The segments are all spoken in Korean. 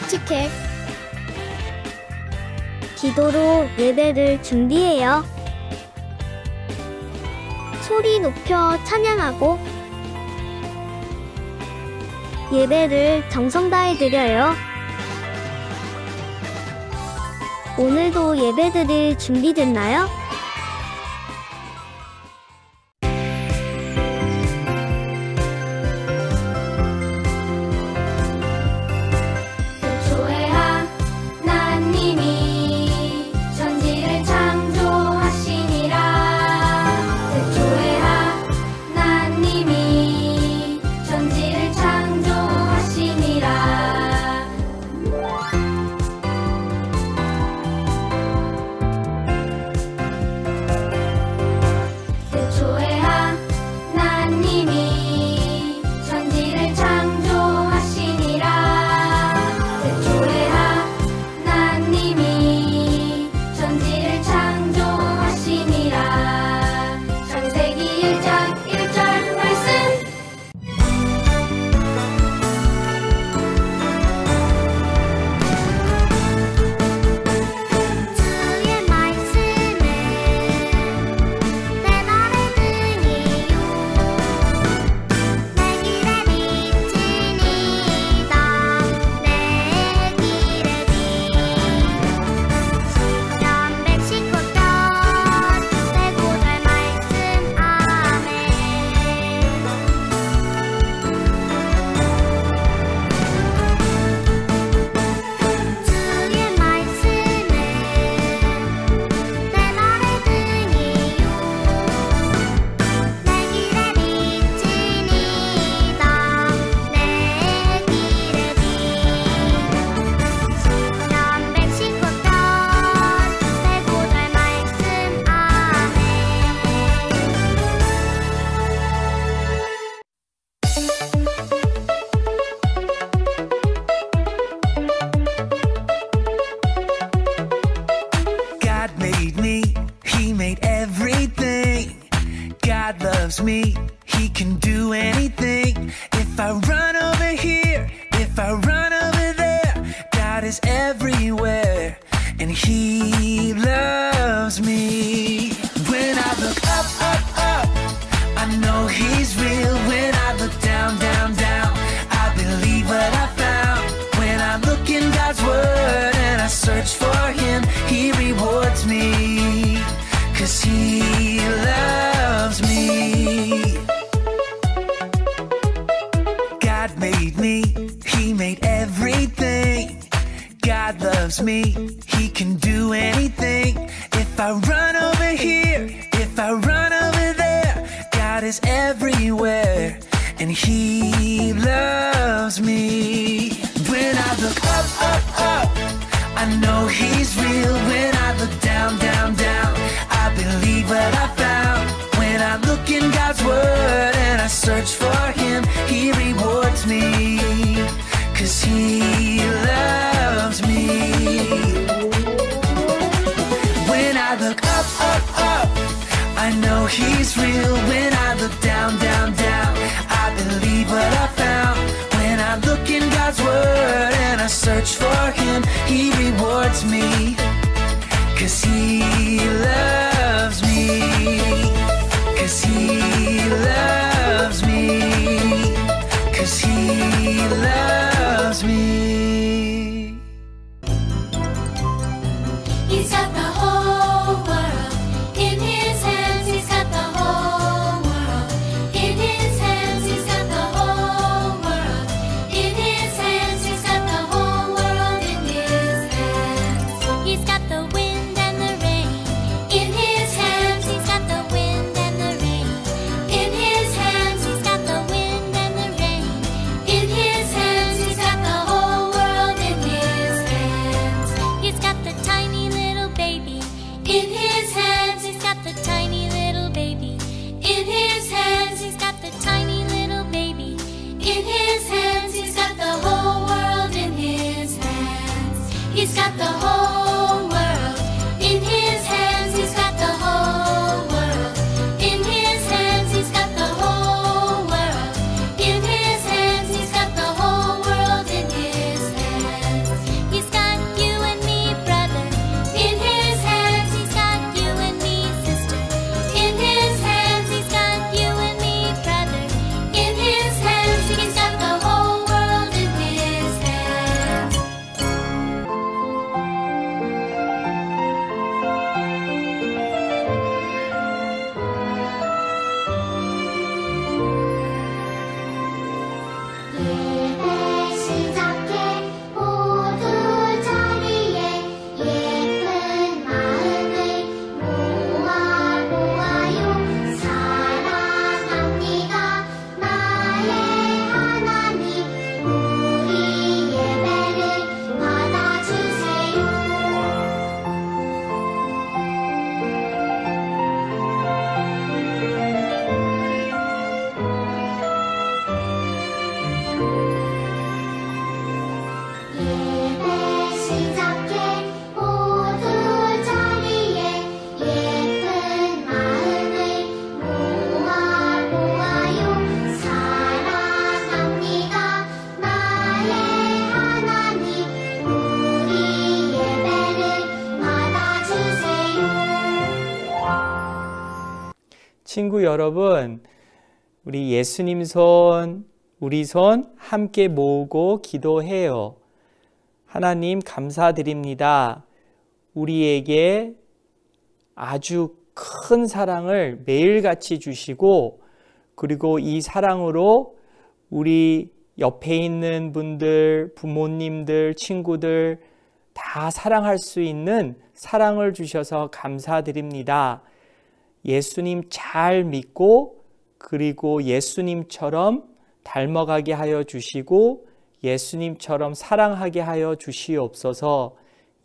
치킨. 기도로 예배를 준비해요. 소리 높여 찬양하고 예배를 정성 다해 드려요. 오늘도 예배 드릴 준비 됐나요? He's got the wind and the rain in his hands. He's got the wind. 친구 여러분, 우리 예수님 손, 우리 손 함께 모으고 기도해요. 하나님 감사드립니다. 우리에게 아주 큰 사랑을 매일같이 주시고, 그리고 이 사랑으로 우리 옆에 있는 분들, 부모님들, 친구들 다 사랑할 수 있는 사랑을 주셔서 감사드립니다. 예수님 잘 믿고, 그리고 예수님처럼 닮아가게 하여 주시고, 예수님처럼 사랑하게 하여 주시옵소서.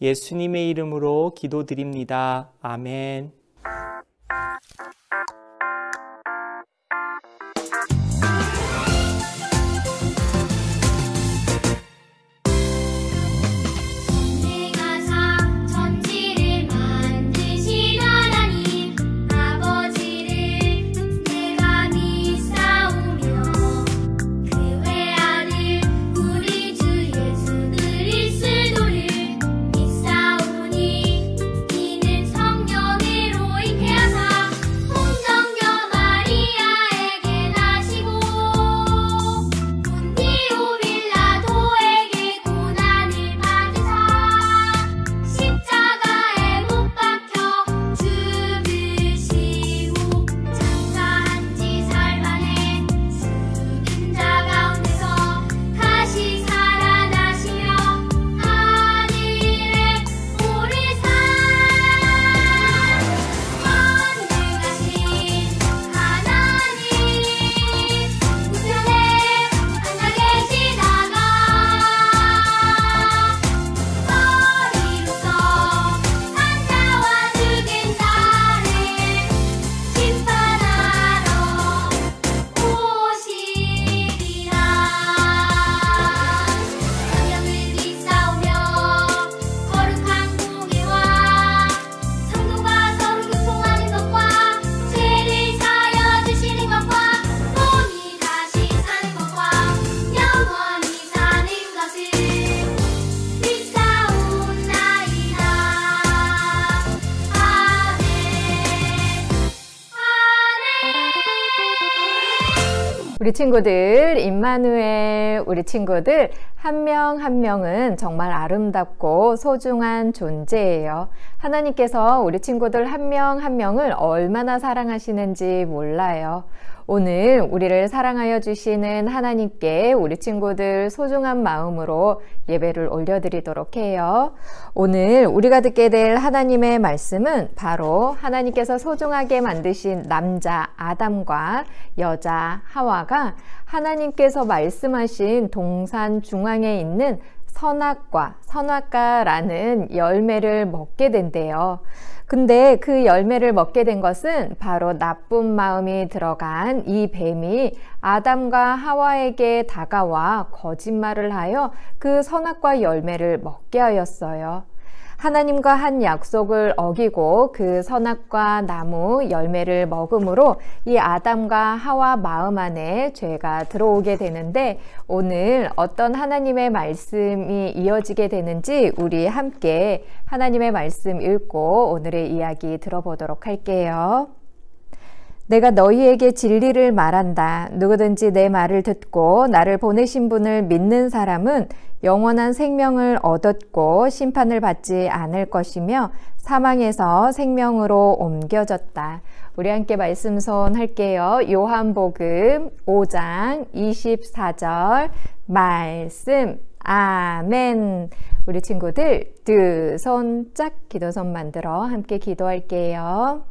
예수님의 이름으로 기도드립니다. 아멘. 우리 친구들, 임마누엘, 우리 친구들 한 명 한 명은 정말 아름답고 소중한 존재예요. 하나님께서 우리 친구들 한 명 한 명을 얼마나 사랑하시는지 몰라요. 오늘 우리를 사랑하여 주시는 하나님께 우리 친구들 소중한 마음으로 예배를 올려드리도록 해요. 오늘 우리가 듣게 될 하나님의 말씀은 바로 하나님께서 소중하게 만드신 남자 아담과 여자 하와가 하나님께서 말씀하신 동산 중앙에 있는 선악과라는 열매를 먹게 된대요. 근데 그 열매를 먹게 된 것은 바로 나쁜 마음이 들어간 이 뱀이 아담과 하와에게 다가와 거짓말을 하여 그 선악과 열매를 먹게 하였어요. 하나님과 한 약속을 어기고 그 선악과 나무 열매를 먹음으로 이 아담과 하와 마음 안에 죄가 들어오게 되는데, 오늘 어떤 하나님의 말씀이 이어지게 되는지 우리 함께 하나님의 말씀 읽고 오늘의 이야기 들어보도록 할게요. 내가 너희에게 진리를 말한다. 누구든지 내 말을 듣고 나를 보내신 분을 믿는 사람은 영원한 생명을 얻었고 심판을 받지 않을 것이며 사망에서 생명으로 옮겨졌다. 우리 함께 말씀선 할게요. 요한복음 5장 24절 말씀. 아멘. 우리 친구들 두 손 짝 기도선 만들어 함께 기도할게요.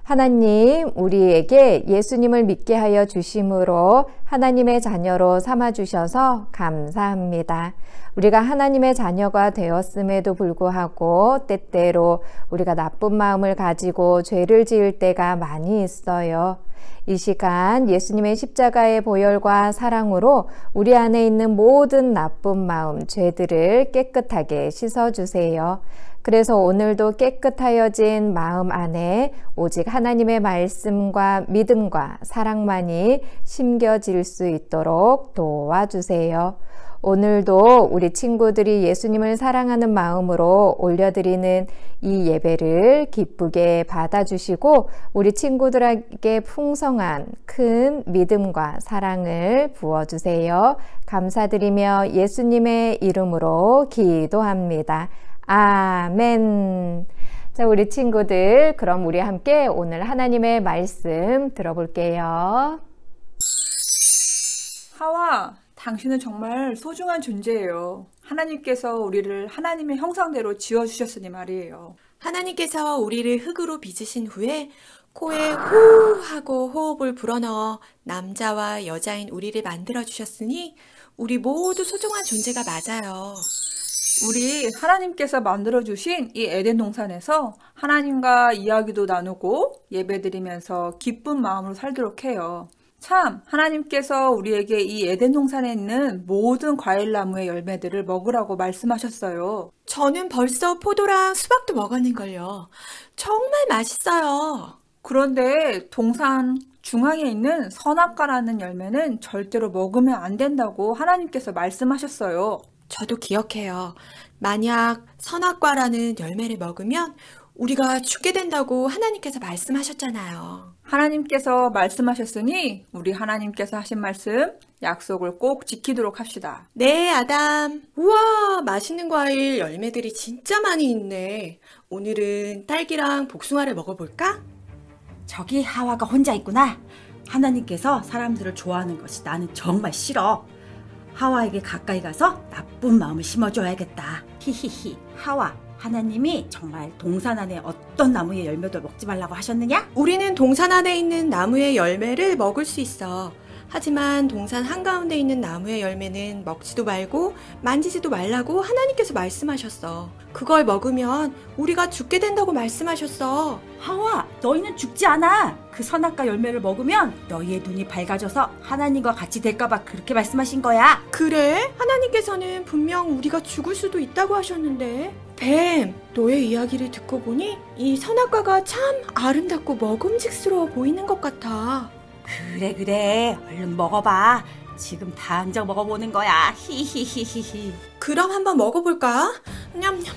하나님, 우리에게 예수님을 믿게 하여 주심으로 하나님의 자녀로 삼아주셔서 감사합니다. 우리가 하나님의 자녀가 되었음에도 불구하고 때때로 우리가 나쁜 마음을 가지고 죄를 지을 때가 많이 있어요. 이 시간 예수님의 십자가의 보혈과 사랑으로 우리 안에 있는 모든 나쁜 마음, 죄들을 깨끗하게 씻어주세요. 그래서 오늘도 깨끗하여진 마음 안에 오직 하나님의 말씀과 믿음과 사랑만이 심겨질 수 있도록 도와주세요. 오늘도 우리 친구들이 예수님을 사랑하는 마음으로 올려드리는 이 예배를 기쁘게 받아주시고 우리 친구들에게 풍성한 큰 믿음과 사랑을 부어주세요. 감사드리며 예수님의 이름으로 기도합니다. 아멘. 자, 우리 친구들, 그럼 우리 함께 오늘 하나님의 말씀 들어볼게요. 하와, 당신은 정말 소중한 존재예요. 하나님께서 우리를 하나님의 형상대로 지어주셨으니 말이에요. 하나님께서 우리를 흙으로 빚으신 후에 코에 후 하고 호흡을 불어넣어 남자와 여자인 우리를 만들어주셨으니 우리 모두 소중한 존재가 맞아요. 우리 하나님께서 만들어주신 이 에덴 동산에서 하나님과 이야기도 나누고 예배드리면서 기쁜 마음으로 살도록 해요. 참, 하나님께서 우리에게 이 에덴 동산에 있는 모든 과일나무의 열매들을 먹으라고 말씀하셨어요. 저는 벌써 포도랑 수박도 먹었는걸요. 정말 맛있어요. 그런데 동산 중앙에 있는 선악과라는 열매는 절대로 먹으면 안 된다고 하나님께서 말씀하셨어요. 저도 기억해요. 만약 선악과라는 열매를 먹으면 우리가 죽게 된다고 하나님께서 말씀하셨잖아요. 하나님께서 말씀하셨으니 우리 하나님께서 하신 말씀, 약속을 꼭 지키도록 합시다. 네, 아담. 우와, 맛있는 과일 열매들이 진짜 많이 있네. 오늘은 딸기랑 복숭아를 먹어볼까? 저기 하와가 혼자 있구나. 하나님께서 사람들을 좋아하는 것이 나는 정말 싫어. 하와에게 가까이 가서 나쁜 마음을 심어줘야겠다. 히히히. 하와, 하나님이 정말 동산 안에 어떤 나무의 열매도 먹지 말라고 하셨느냐? 우리는 동산 안에 있는 나무의 열매를 먹을 수 있어. 하지만 동산 한가운데 있는 나무의 열매는 먹지도 말고 만지지도 말라고 하나님께서 말씀하셨어. 그걸 먹으면 우리가 죽게 된다고 말씀하셨어. 하와, 너희는 죽지 않아. 그 선악과 열매를 먹으면 너희의 눈이 밝아져서 하나님과 같이 될까봐 그렇게 말씀하신 거야. 그래? 하나님께서는 분명 우리가 죽을 수도 있다고 하셨는데. 뱀, 너의 이야기를 듣고 보니 이 선악과가 참 아름답고 먹음직스러워 보이는 것 같아. 그래, 얼른 먹어봐. 지금 당장 먹어보는 거야. 히히히히히. 그럼 한번 먹어볼까? 냠냠냠.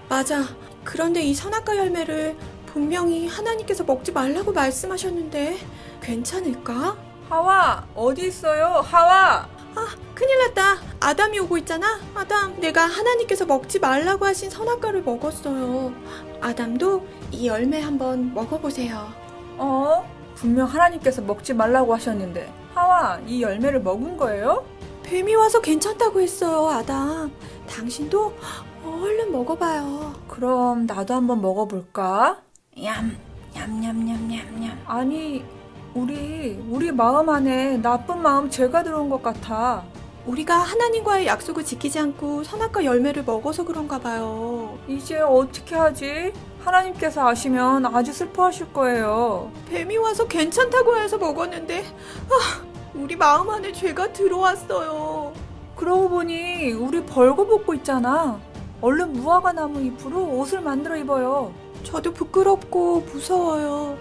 맞아. 그런데 이 선악과 열매를 분명히 하나님께서 먹지 말라고 말씀하셨는데 괜찮을까? 하와, 어디 있어요? 하와! 큰일 났다. 아담이 오고 있잖아. 아담, 내가 하나님께서 먹지 말라고 하신 선악과를 먹었어요. 아담도 이 열매 한번 먹어보세요. 분명 하나님께서 먹지 말라고 하셨는데 하와, 이 열매를 먹은 거예요? 뱀이 와서 괜찮다고 했어요, 아담. 당신도 얼른 먹어봐요. 그럼 나도 한번 먹어볼까? 냠냠냠냠냠. 아니, 우리 마음 안에 나쁜 마음 죄가 들어온 것 같아. 우리가 하나님과의 약속을 지키지 않고 선악과 열매를 먹어서 그런가 봐요. 이제 어떻게 하지? 하나님께서 아시면 아주 슬퍼하실 거예요. 뱀이 와서 괜찮다고 해서 먹었는데 우리 마음 안에 죄가 들어왔어요. 그러고 보니 우리 벌거벗고 있잖아. 얼른 무화과 나무 잎으로 옷을 만들어 입어요. 저도 부끄럽고 무서워요.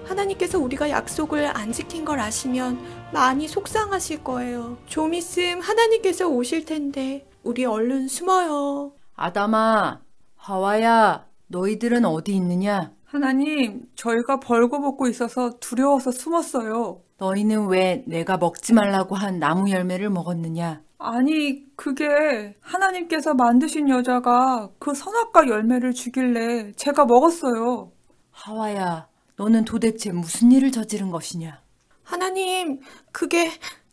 하나님께서 우리가 약속을 안 지킨 걸 아시면 많이 속상하실 거예요. 좀 있음 하나님께서 오실 텐데 우리 얼른 숨어요. 아담아, 하와야, 너희들은 어디 있느냐? 하나님, 저희가 벌거벗고 있어서 두려워서 숨었어요. 너희는 왜 내가 먹지 말라고 한 나무 열매를 먹었느냐? 아니, 그게 하나님께서 만드신 여자가 그 선악과 열매를 주길래 제가 먹었어요. 하와야, 너는 도대체 무슨 일을 저지른 것이냐? 하나님, 그게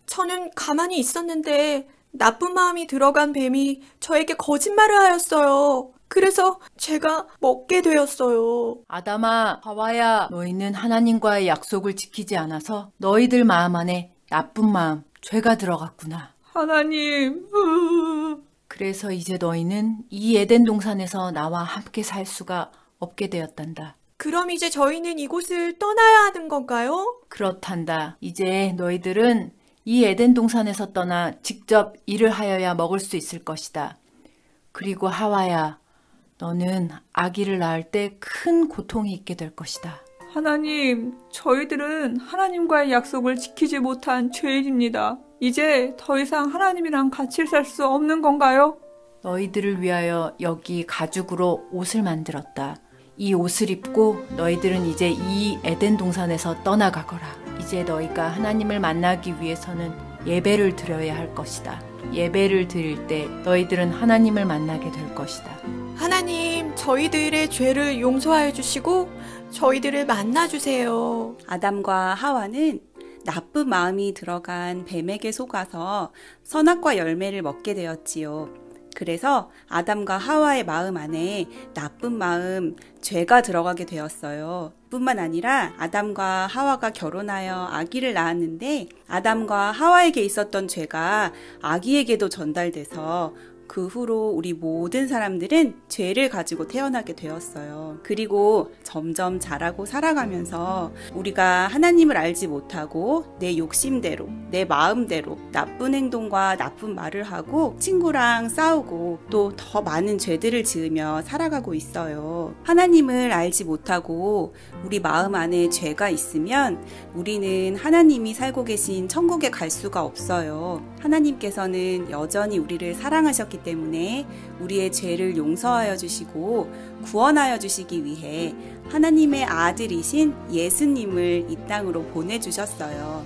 저는 가만히 있었는데 나쁜 마음이 들어간 뱀이 저에게 거짓말을 하였어요. 그래서 제가 먹게 되었어요. 아담아, 하와야, 너희는 하나님과의 약속을 지키지 않아서 너희들 마음 안에 나쁜 마음, 죄가 들어갔구나. 하나님, 그래서 이제 너희는 이 에덴 동산에서 나와 함께 살 수가 없게 되었단다. 그럼 이제 저희는 이곳을 떠나야 하는 건가요? 그렇단다. 이제 너희들은 이 에덴 동산에서 떠나 직접 일을 하여야 먹을 수 있을 것이다. 그리고 하와야, 너는 아기를 낳을 때 큰 고통이 있게 될 것이다. 하나님, 저희들은 하나님과의 약속을 지키지 못한 죄인입니다. 이제 더 이상 하나님이랑 같이 살 수 없는 건가요? 너희들을 위하여 여기 가죽으로 옷을 만들었다. 이 옷을 입고 너희들은 이제 이 에덴 동산에서 떠나가거라. 이제 너희가 하나님을 만나기 위해서는 예배를 드려야 할 것이다. 예배를 드릴 때 너희들은 하나님을 만나게 될 것이다. 하나님, 저희들의 죄를 용서하여 주시고 저희들을 만나 주세요. 아담과 하와는 나쁜 마음이 들어간 뱀에게 속아서 선악과 열매를 먹게 되었지요. 그래서 아담과 하와의 마음 안에 나쁜 마음, 죄가 들어가게 되었어요. 뿐만 아니라 아담과 하와가 결혼하여 아기를 낳았는데 아담과 하와에게 있었던 죄가 아기에게도 전달돼서 그 후로 우리 모든 사람들은 죄를 가지고 태어나게 되었어요. 그리고 점점 자라고 살아가면서 우리가 하나님을 알지 못하고 내 욕심대로, 내 마음대로 나쁜 행동과 나쁜 말을 하고 친구랑 싸우고 또 더 많은 죄들을 지으며 살아가고 있어요. 하나님을 알지 못하고 우리 마음 안에 죄가 있으면 우리는 하나님이 살고 계신 천국에 갈 수가 없어요. 하나님께서는 여전히 우리를 사랑하셨기 때문에 우리의 죄를 용서하여 주시고 구원하여 주시기 위해 하나님의 아들이신 예수님을 이 땅으로 보내주셨어요.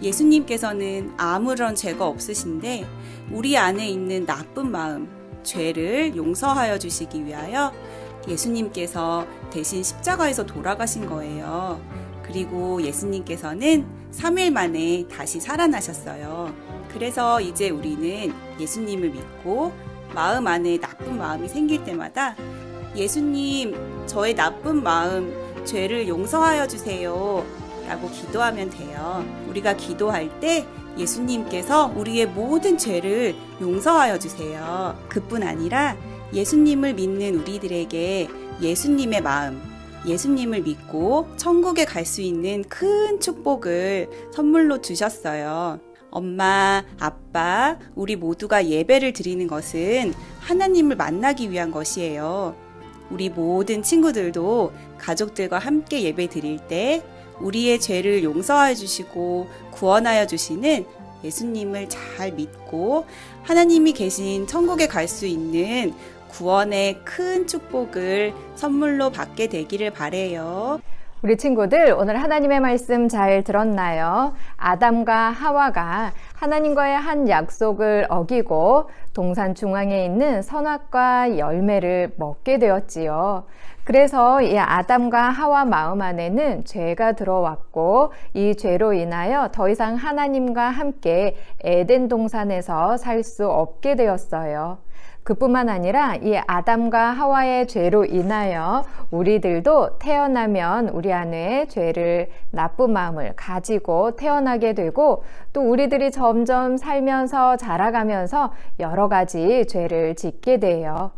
예수님께서는 아무런 죄가 없으신데 우리 안에 있는 나쁜 마음, 죄를 용서하여 주시기 위하여 예수님께서 대신 십자가에서 돌아가신 거예요. 그리고 예수님께서는 3일 만에 다시 살아나셨어요. 그래서 이제 우리는 예수님을 믿고 마음 안에 나쁜 마음이 생길 때마다 예수님, 저의 나쁜 마음, 죄를 용서하여 주세요 라고 기도하면 돼요. 우리가 기도할 때 예수님께서 우리의 모든 죄를 용서하여 주세요. 그뿐 아니라 예수님을 믿는 우리들에게 예수님의 마음, 예수님을 믿고 천국에 갈 수 있는 큰 축복을 선물로 주셨어요. 엄마, 아빠, 우리 모두가 예배를 드리는 것은 하나님을 만나기 위한 것이에요. 우리 모든 친구들도 가족들과 함께 예배 드릴 때 우리의 죄를 용서해 주시고 구원하여 주시는 예수님을 잘 믿고 하나님이 계신 천국에 갈 수 있는 구원의 큰 축복을 선물로 받게 되기를 바래요. 우리 친구들, 오늘 하나님의 말씀 잘 들었나요? 아담과 하와가 하나님과의 한 약속을 어기고 동산 중앙에 있는 선악과 열매를 먹게 되었지요. 그래서 이 아담과 하와 마음 안에는 죄가 들어왔고 이 죄로 인하여 더 이상 하나님과 함께 에덴 동산에서 살 수 없게 되었어요. 그뿐만 아니라 이 아담과 하와의 죄로 인하여 우리들도 태어나면 우리 안에 죄를, 나쁜 마음을 가지고 태어나게 되고 또 우리들이 점점 살면서 자라가면서 여러 가지 죄를 짓게 돼요.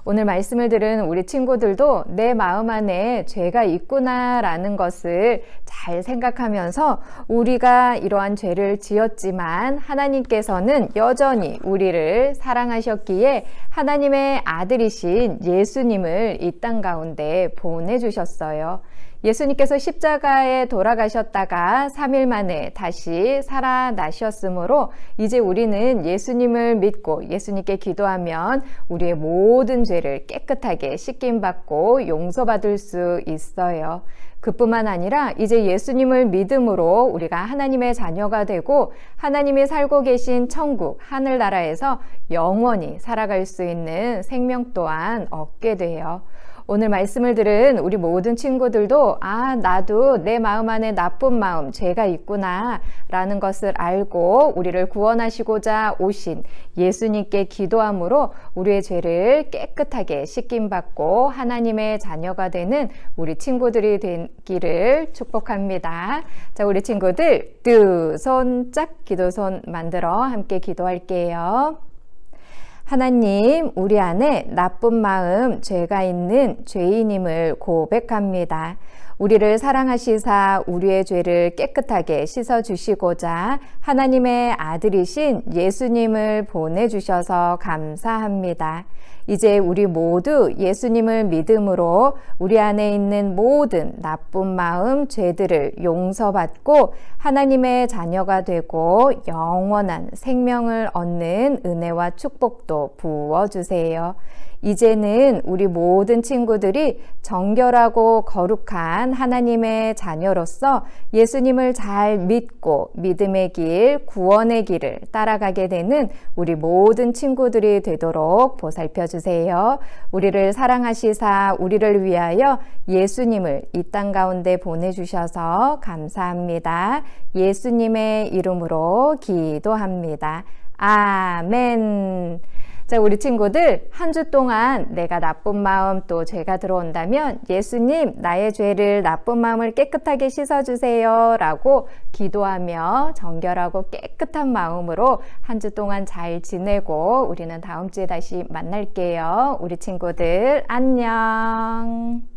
오늘 말씀을 들은 우리 친구들도 내 마음 안에 죄가 있구나라는 것을 잘 생각하면서 우리가 이러한 죄를 지었지만 하나님께서는 여전히 우리를 사랑하셨기에 하나님의 아들이신 예수님을 이 땅 가운데 보내주셨어요. 예수님께서 십자가에 돌아가셨다가 3일 만에 다시 살아나셨으므로 이제 우리는 예수님을 믿고 예수님께 기도하면 우리의 모든 죄를 깨끗하게 씻김받고 용서받을 수 있어요. 그뿐만 아니라 이제 예수님을 믿음으로 우리가 하나님의 자녀가 되고 하나님이 살고 계신 천국, 하늘나라에서 영원히 살아갈 수 있는 생명 또한 얻게 돼요. 오늘 말씀을 들은 우리 모든 친구들도 나도 내 마음 안에 나쁜 마음, 죄가 있구나 라는 것을 알고 우리를 구원하시고자 오신 예수님께 기도함으로 우리의 죄를 깨끗하게 씻김받고 하나님의 자녀가 되는 우리 친구들이 되기를 축복합니다. 자, 우리 친구들 두 손 짝 기도손 만들어 함께 기도할게요. 하나님, 우리 안에 나쁜 마음, 죄가 있는 죄인임을 고백합니다. 우리를 사랑하시사 우리의 죄를 깨끗하게 씻어주시고자 하나님의 아들이신 예수님을 보내주셔서 감사합니다. 이제 우리 모두 예수님을 믿음으로 우리 안에 있는 모든 나쁜 마음, 죄들을 용서받고 하나님의 자녀가 되고 영원한 생명을 얻는 은혜와 축복도 부어주세요. 이제는 우리 모든 친구들이 정결하고 거룩한 하나님의 자녀로서 예수님을 잘 믿고 믿음의 길, 구원의 길을 따라가게 되는 우리 모든 친구들이 되도록 보살펴 주세요. 우리를 사랑하시사 우리를 위하여 예수님을 이 땅 가운데 보내주셔서 감사합니다. 예수님의 이름으로 기도합니다. 아멘. 자, 우리 친구들 한 주 동안 내가 나쁜 마음 또 죄가 들어온다면 예수님 나의 죄를 나쁜 마음을 깨끗하게 씻어주세요 라고 기도하며 정결하고 깨끗한 마음으로 한 주 동안 잘 지내고 우리는 다음 주에 다시 만날게요. 우리 친구들 안녕.